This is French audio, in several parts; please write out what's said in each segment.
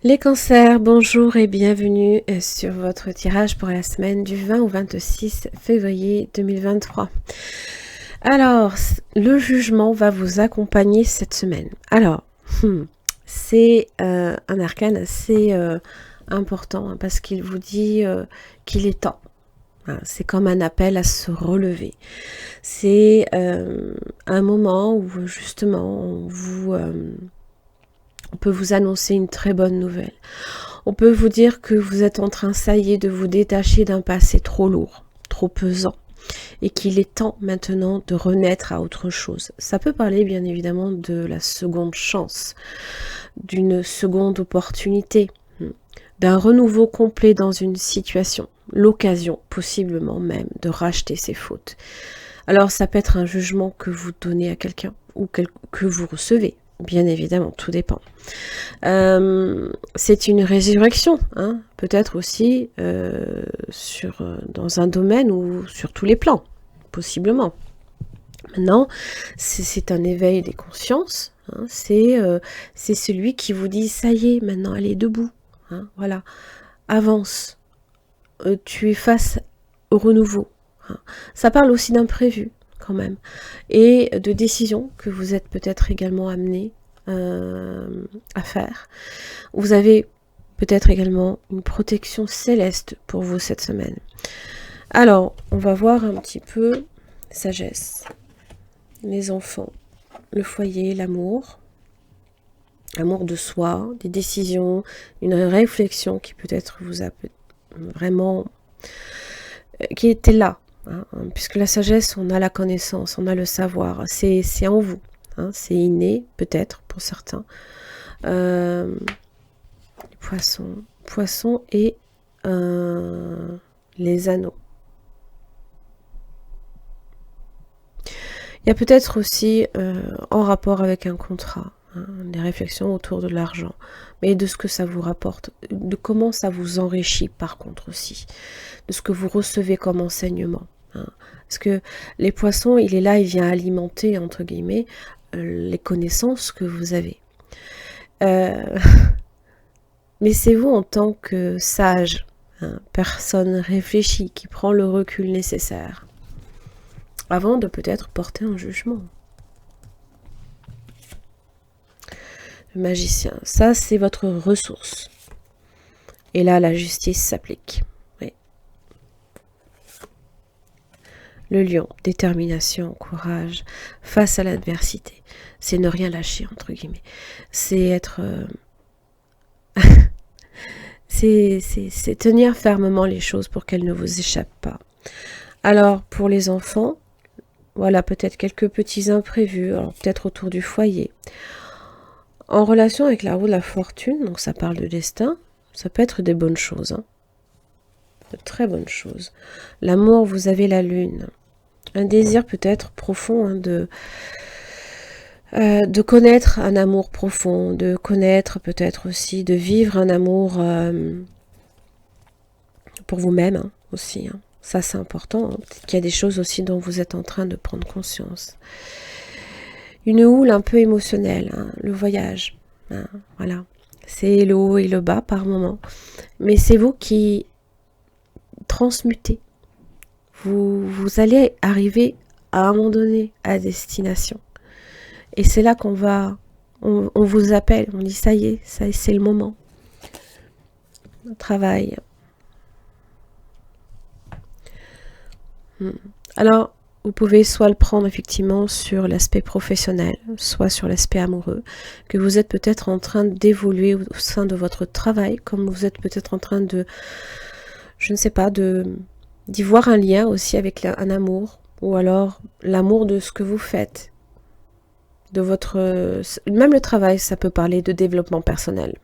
Les cancers, bonjour et bienvenue sur votre tirage pour la semaine du 20 au 26 février 2023. Alors, le jugement va vous accompagner cette semaine. Alors, c'est un arcane assez important parce qu'il vous dit qu'il est temps. C'est comme un appel à se relever. C'est un moment où justement on peut vous annoncer une très bonne nouvelle. On peut vous dire que vous êtes en train, ça y est, de vous détacher d'un passé trop lourd, trop pesant, et qu'il est temps maintenant de renaître à autre chose. Ça peut parler bien évidemment de la seconde chance, d'une seconde opportunité, d'un renouveau complet dans une situation, l'occasion possiblement même de racheter ses fautes. Alors ça peut être un jugement que vous donnez à quelqu'un ou que vous recevez. Bien évidemment, tout dépend. C'est une résurrection, hein, peut-être aussi dans un domaine ou sur tous les plans, possiblement. Maintenant, c'est un éveil des consciences, hein, c'est celui qui vous dit, ça y est, maintenant, allez debout, hein, voilà, avance, tu es face au renouveau. Hein. Ça parle aussi d'imprévu, quand même, et de décisions que vous êtes peut-être également amené à faire. Vous avez peut-être également une protection céleste pour vous cette semaine. Alors, on va voir un petit peu sagesse, les enfants, le foyer, l'amour de soi, des décisions, une réflexion qui peut-être vous a vraiment qui était là, hein, puisque la sagesse, on a la connaissance, on a le savoir, c'est en vous, hein, c'est inné peut-être pour certains. Poisson et les anneaux. Il y a peut-être aussi en rapport avec un contrat, hein, des réflexions autour de l'argent, mais de ce que ça vous rapporte, de comment ça vous enrichit par contre aussi, de ce que vous recevez comme enseignement. Hein. Parce que les poissons, il est là, il vient alimenter, entre guillemets, les connaissances que vous avez. Mais c'est vous en tant que sage, hein, personne réfléchie, qui prend le recul nécessaire, avant de peut-être porter un jugement. Le magicien, ça c'est votre ressource. Et là, la justice s'applique. Oui. Le lion, détermination, courage, face à l'adversité. C'est ne rien lâcher, entre guillemets. C'est être... c'est tenir fermement les choses pour qu'elles ne vous échappent pas. Alors, pour les enfants, voilà, peut-être quelques petits imprévus, alors peut-être autour du foyer. En relation avec la roue de la fortune, donc ça parle de destin, ça peut être des bonnes choses, hein. De très bonnes choses. L'amour, vous avez la lune. Un désir peut-être profond, hein, de connaître un amour profond, de connaître peut-être aussi, de vivre un amour pour vous-même, hein, aussi. Hein. Ça, c'est important. Hein. Peut-être qu'il y a des choses aussi dont vous êtes en train de prendre conscience. Une houle un peu émotionnelle, hein, le voyage. Hein, voilà. C'est le haut et le bas par moment. Mais c'est vous qui transmutez. Vous allez arriver à un moment donné à destination. Et c'est là qu'on va... On vous appelle, on dit ça y est, c'est le moment. Le travail. Alors, vous pouvez soit le prendre effectivement sur l'aspect professionnel, soit sur l'aspect amoureux, que vous êtes peut-être en train d'évoluer au sein de votre travail, comme vous êtes peut-être en train de, je ne sais pas, d'y voir un lien aussi avec un amour, ou alors l'amour de ce que vous faites, de votre... Même le travail, ça peut parler de développement personnel.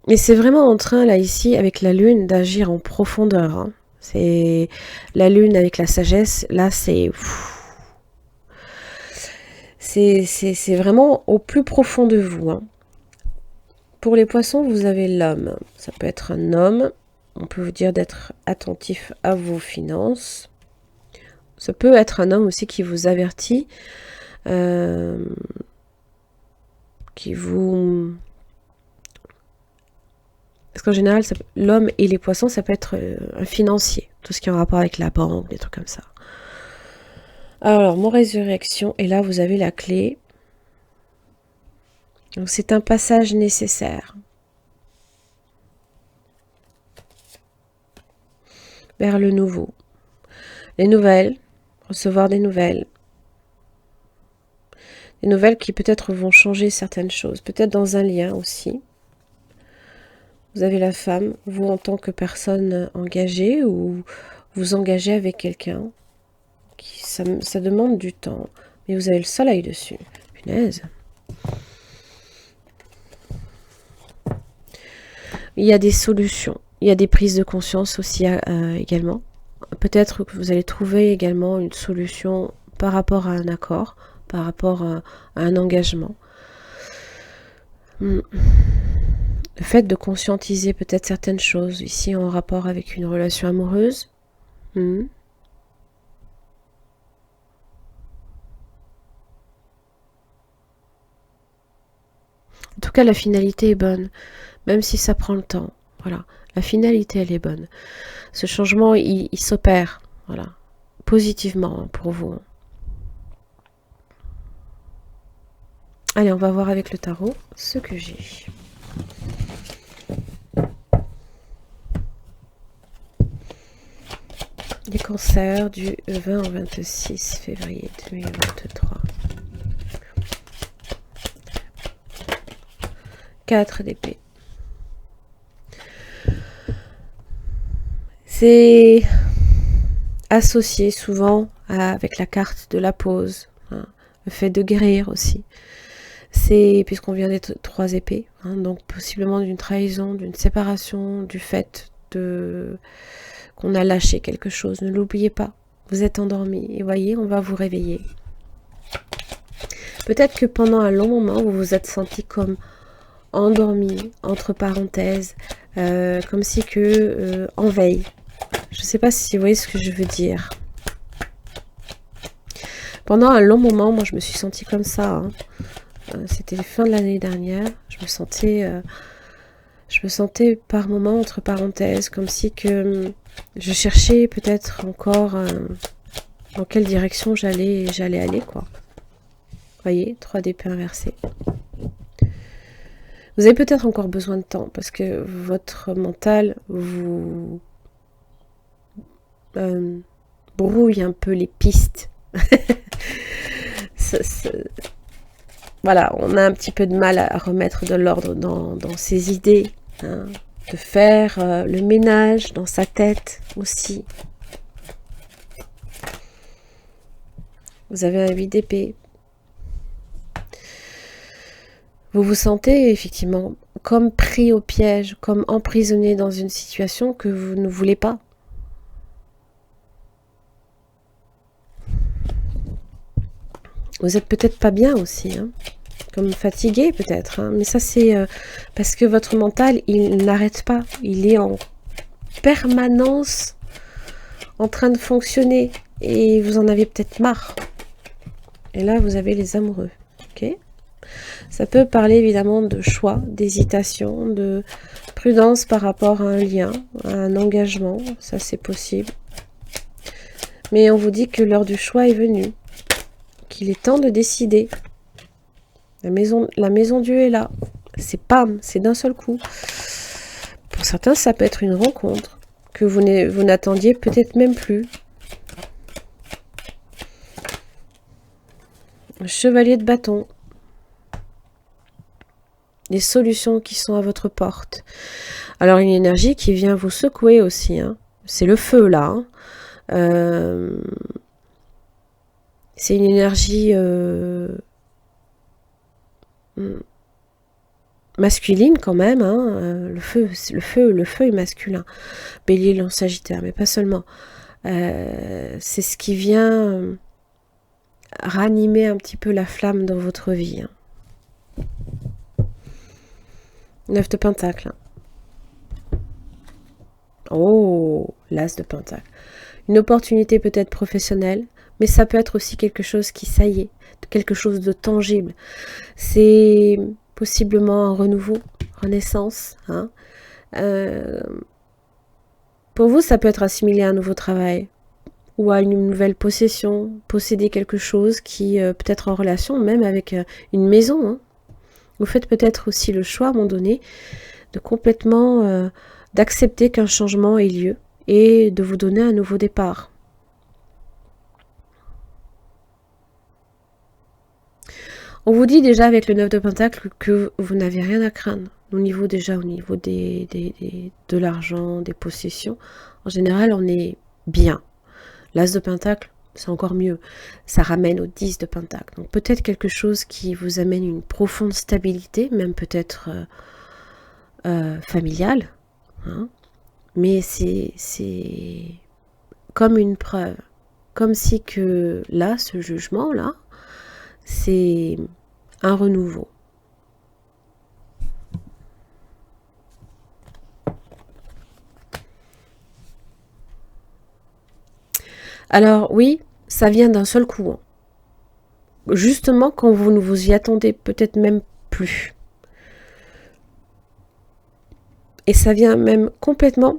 Mais c'est vraiment en train, là, ici, avec la lune, d'agir en profondeur. Hein. C'est la lune avec la sagesse, là, c'est vraiment au plus profond de vous. Hein. Pour les poissons, vous avez l'homme. Ça peut être un homme. On peut vous dire d'être attentif à vos finances. Ça peut être un homme aussi qui vous avertit qui vous... Parce qu'en général, l'homme et les poissons, ça peut être un financier. Tout ce qui est en rapport avec la banque, des trucs comme ça. Alors, mon résurrection, et là, vous avez la clé. Donc, c'est un passage nécessaire vers le nouveau. Les nouvelles, recevoir des nouvelles. Des nouvelles qui peut-être vont changer certaines choses. Peut-être dans un lien aussi. Vous avez la femme, vous en tant que personne engagée ou vous engagez avec quelqu'un. Ça demande du temps, mais vous avez le soleil dessus. Punaise. Il y a des solutions, il y a des prises de conscience aussi également. Peut-être que vous allez trouver également une solution par rapport à un accord, par rapport à un engagement. Le fait de conscientiser peut-être certaines choses, ici en rapport avec une relation amoureuse. En tout cas, la finalité est bonne, même si ça prend le temps. Voilà, la finalité, elle est bonne. Ce changement, il s'opère, voilà, positivement pour vous. Allez, on va voir avec le tarot ce que j'ai. Les cancers du 20 au 26 février 2023. 4 d'épée. C'est associé souvent avec la carte de la pause, hein, le fait de guérir aussi. C'est, puisqu'on vient des 3 épées, hein, donc possiblement d'une trahison, d'une séparation, du fait qu'on a lâché quelque chose. Ne l'oubliez pas, vous êtes endormi et voyez, on va vous réveiller. Peut-être que pendant un long moment, vous vous êtes senti comme endormi, entre parenthèses, comme si que en veille. Je ne sais pas si vous voyez ce que je veux dire. Pendant un long moment, moi je me suis sentie comme ça. Hein. C'était la fin de l'année dernière. Je me sentais par moments entre parenthèses, comme si que je cherchais peut-être encore dans quelle direction j'allais aller, quoi. Vous voyez, 3 d'épée inversées. Vous avez peut-être encore besoin de temps parce que votre mental vous brouille un peu les pistes. Voilà, on a un petit peu de mal à remettre de l'ordre dans ses idées, hein, de faire le ménage dans sa tête aussi. Vous avez un 8 d'épée. Vous vous sentez effectivement comme pris au piège, comme emprisonné dans une situation que vous ne voulez pas. Vous êtes peut-être pas bien aussi, hein, comme fatigué peut-être, hein, mais ça c'est parce que votre mental, il n'arrête pas, il est en permanence en train de fonctionner et vous en avez peut-être marre. Et là, vous avez les amoureux, ok ? Ça peut parler évidemment de choix, d'hésitation, de prudence par rapport à un lien, à un engagement, ça c'est possible. Mais on vous dit que l'heure du choix est venue, qu'il est temps de décider. La maison Dieu est là, c'est pam, c'est d'un seul coup. Pour certains, ça peut être une rencontre que vous n'attendiez peut-être même plus. Le chevalier de bâton. Les solutions qui sont à votre porte. Alors une énergie qui vient vous secouer aussi. Hein. C'est le feu là. Hein. C'est une énergie masculine quand même. Hein. Le feu est masculin. Bélier, Lion, Sagittaire, mais pas seulement. C'est ce qui vient ranimer un petit peu la flamme dans votre vie. Hein. 9 de Pentacle. Oh, l'As de Pentacle. Une opportunité peut-être professionnelle, mais ça peut être aussi quelque chose qui, ça y est, quelque chose de tangible. C'est possiblement un renouveau, renaissance. Hein. Pour vous, ça peut être assimilé à un nouveau travail ou à une nouvelle possession, posséder quelque chose qui peut être en relation même avec une maison. Hein. Vous faites peut-être aussi le choix à un moment donné de complètement d'accepter qu'un changement ait lieu et de vous donner un nouveau départ. On vous dit déjà avec le 9 de Pentacle que vous n'avez rien à craindre au niveau de l'argent, des possessions. En général, on est bien. L'As de Pentacle, c'est encore mieux. Ça ramène au 10 de Pentacle. Donc peut-être quelque chose qui vous amène une profonde stabilité, même peut-être familiale. Hein. Mais c'est comme une preuve. Comme si que là, ce jugement-là, c'est un renouveau. Alors oui, ça vient d'un seul coup. Hein. Justement quand vous ne vous y attendez peut-être même plus. Et ça vient même complètement.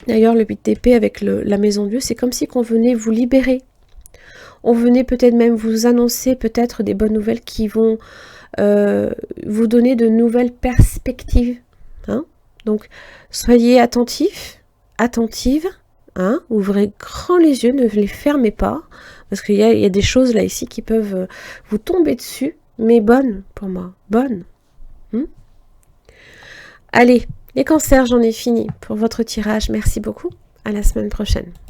D'ailleurs, le 8 d'épée avec la maison Dieu, c'est comme si qu'on venait vous libérer. On venait peut-être même vous annoncer peut-être des bonnes nouvelles qui vont vous donner de nouvelles perspectives. Hein. Donc, soyez attentifs, attentives. Hein. Ouvrez grand les yeux, ne les fermez pas. Parce qu'il y a des choses là ici qui peuvent vous tomber dessus. Mais bonnes pour moi. Bonnes. Allez, les cancers, j'en ai fini pour votre tirage. Merci beaucoup. À la semaine prochaine.